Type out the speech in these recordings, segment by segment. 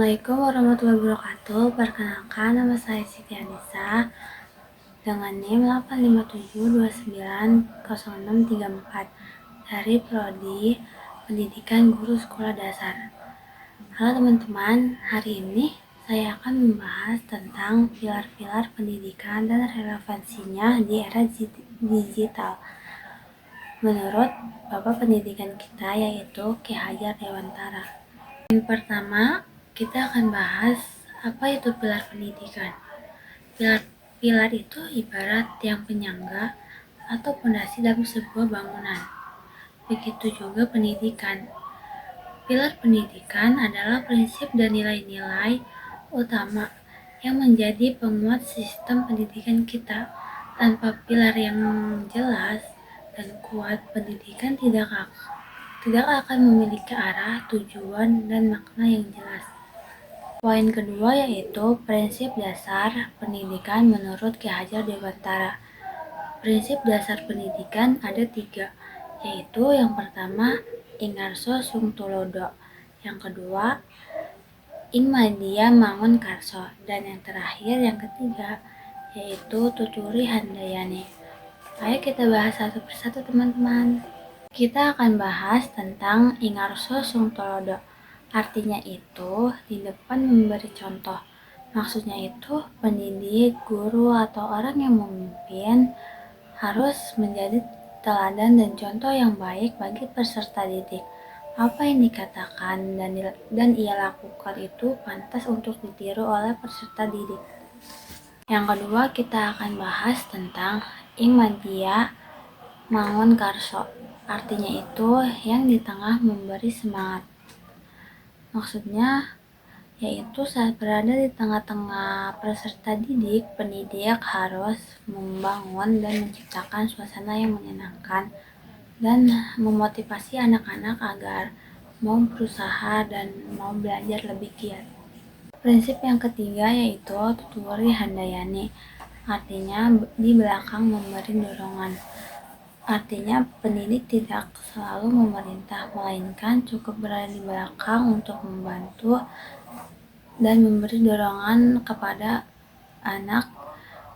Assalamualaikum warahmatullahi wabarakatuh. Perkenalkan, nama saya Siti Anissa dengan NIM 857290634 dari Prodi Pendidikan Guru Sekolah Dasar. Halo teman-teman, hari ini saya akan membahas tentang pilar-pilar pendidikan dan relevansinya di era digital. Menurut Bapak Pendidikan kita, yaitu Ki Hajar Dewantara. Yang pertama, kita akan bahas apa itu pilar pendidikan. Pilar itu ibarat tiang penyangga atau pondasi dalam sebuah bangunan. Begitu juga pendidikan. Pilar pendidikan adalah prinsip dan nilai-nilai utama yang menjadi penguat sistem pendidikan kita. Tanpa pilar yang jelas dan kuat, pendidikan tidak akan memiliki arah, tujuan, dan makna yang jelas. Poin kedua yaitu prinsip dasar pendidikan menurut Ki Hajar Dewantara. Prinsip dasar pendidikan ada 3, yaitu yang pertama Ingarso Sung Tulodo, yang kedua Ing Madya Mangun Karso, dan yang terakhir yang ketiga yaitu Tuturi Handayani. Ayo kita bahas satu persatu teman-teman. Kita akan bahas tentang Ingarso Sung Tulodo. Artinya itu di depan memberi contoh. Maksudnya itu pendidik, guru, atau orang yang memimpin harus menjadi teladan dan contoh yang baik bagi peserta didik. Apa yang dikatakan dan ia lakukan itu pantas untuk ditiru oleh peserta didik. Yang kedua, kita akan bahas tentang Ing Madya Mangun Karso. Artinya itu yang di tengah memberi semangat. Maksudnya yaitu saat berada di tengah-tengah peserta didik, pendidik harus membangun dan menciptakan suasana yang menyenangkan dan memotivasi anak-anak agar mau berusaha dan mau belajar lebih giat. Prinsip yang ketiga yaitu Tuturi Handayani. Artinya di belakang memberi dorongan. Artinya pendidik tidak selalu memerintah, melainkan cukup berada di belakang untuk membantu dan memberi dorongan kepada anak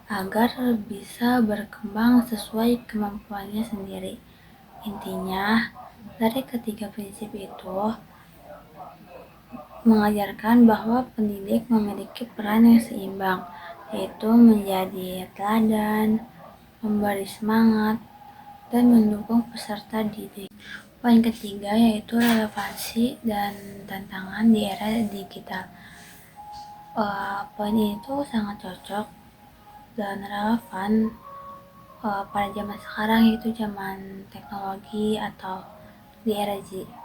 agar bisa berkembang sesuai kemampuannya sendiri. Intinya, dari ketiga prinsip itu mengajarkan bahwa pendidik memiliki peran yang seimbang, yaitu menjadi teladan, memberi semangat, dan mendukung peserta didik. Poin ketiga yaitu relevansi dan tantangan di era digital. Poin ini tuh sangat cocok dan relevan pada zaman sekarang, yaitu zaman teknologi atau di era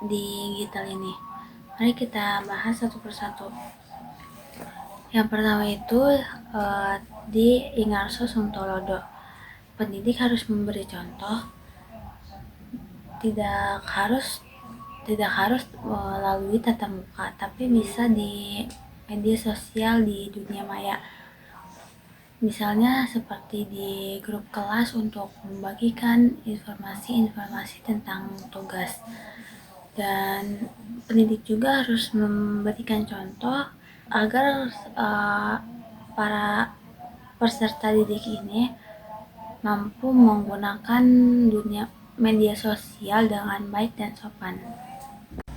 digital ini. Mari kita bahas satu persatu. Yang pertama itu di Ingarso Sung Tulodo. Pendidik harus memberi contoh, tidak harus melalui tatap muka, tapi bisa di media sosial di dunia maya. Misalnya seperti di grup kelas untuk membagikan informasi-informasi tentang tugas. Dan pendidik juga harus memberikan contoh agar para peserta didik ini mampu menggunakan dunia media sosial dengan baik dan sopan.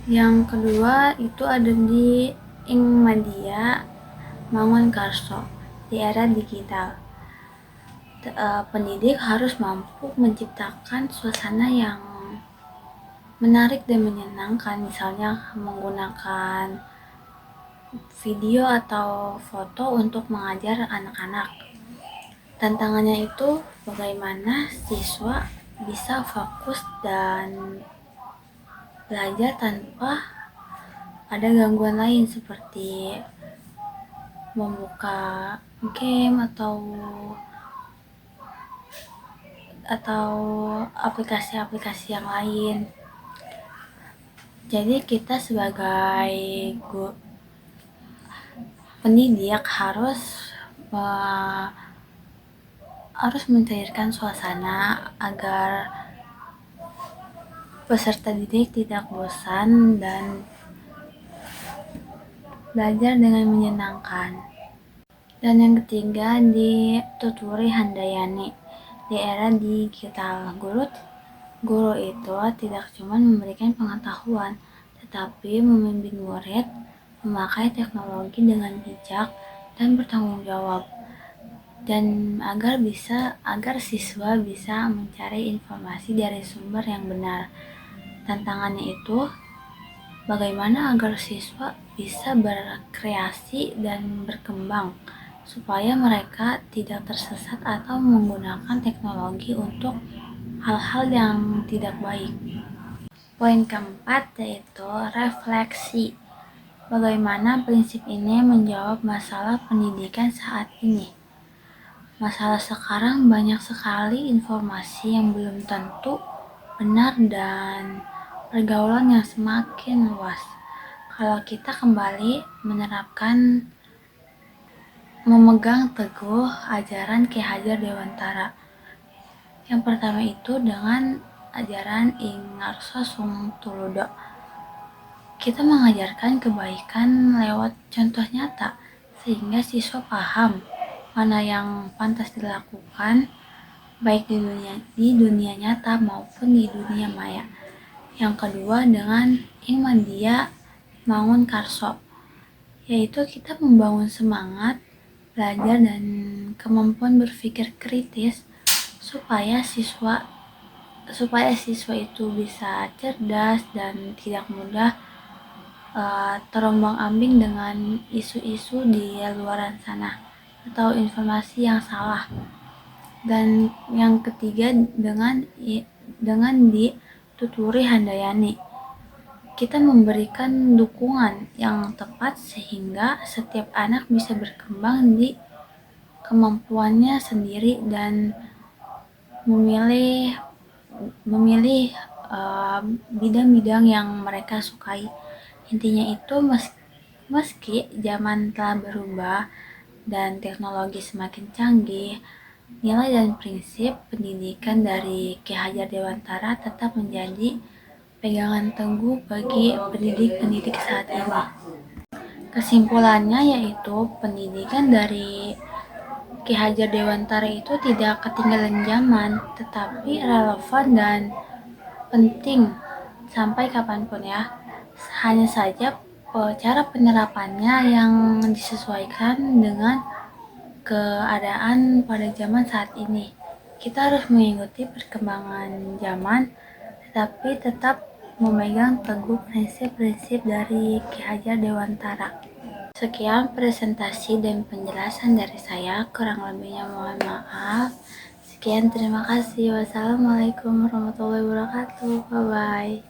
Yang kedua itu ada di Ing Madya Mangun Karso. Di era digital, pendidik harus mampu menciptakan suasana yang menarik dan menyenangkan, misalnya menggunakan video atau foto untuk mengajar anak-anak. Tantangannya itu bagaimana siswa bisa fokus dan belajar tanpa ada gangguan lain seperti membuka game atau aplikasi-aplikasi yang lain. Jadi kita sebagai pendidik harus mencairkan suasana agar peserta didik tidak bosan dan belajar dengan menyenangkan. Dan yang ketiga di Tuturi Handayani. Di era digital, guru itu tidak cuma memberikan pengetahuan, tetapi membimbing murid memakai teknologi dengan bijak dan bertanggung jawab, dan agar siswa bisa mencari informasi dari sumber yang benar. Tantangannya itu bagaimana agar siswa bisa berkreasi dan berkembang supaya mereka tidak tersesat atau menggunakan teknologi untuk hal-hal yang tidak baik. Poin keempat yaitu refleksi. Bagaimana prinsip ini menjawab masalah pendidikan saat ini? Masalah sekarang banyak sekali informasi yang belum tentu benar dan pergaulan yang semakin luas. Kalau kita kembali memegang teguh ajaran Ki Hajar Dewantara. Yang pertama itu dengan ajaran Ingarso Sung Tuludo. Kita mengajarkan kebaikan lewat contoh nyata, sehingga siswa paham mana yang pantas dilakukan baik di dunia nyata maupun di dunia maya. Yang kedua dengan Ing Mandia Mangun Karso, yaitu kita membangun semangat belajar dan kemampuan berpikir kritis supaya siswa itu bisa cerdas dan tidak mudah terombang-ambing dengan isu-isu di luaran sana atau informasi yang salah. Dan yang ketiga dengan dituturi Handayani, kita memberikan dukungan yang tepat sehingga setiap anak bisa berkembang di kemampuannya sendiri dan memilih bidang-bidang yang mereka sukai. Intinya itu meski zaman telah berubah dan teknologi semakin canggih, nilai dan prinsip pendidikan dari Ki Hajar Dewantara tetap menjadi pegangan teguh bagi pendidik-pendidik saat ini. Kesimpulannya yaitu pendidikan dari Ki Hajar Dewantara itu tidak ketinggalan zaman, tetapi relevan dan penting sampai kapanpun ya. Hanya saja cara penerapannya yang disesuaikan dengan keadaan pada zaman saat ini. Kita harus mengikuti perkembangan zaman, tetapi tetap memegang teguh prinsip-prinsip dari Ki Hajar Dewantara. Sekian presentasi dan penjelasan dari saya, kurang lebihnya mohon maaf. Sekian, terima kasih. Wassalamualaikum warahmatullahi wabarakatuh. Bye-bye.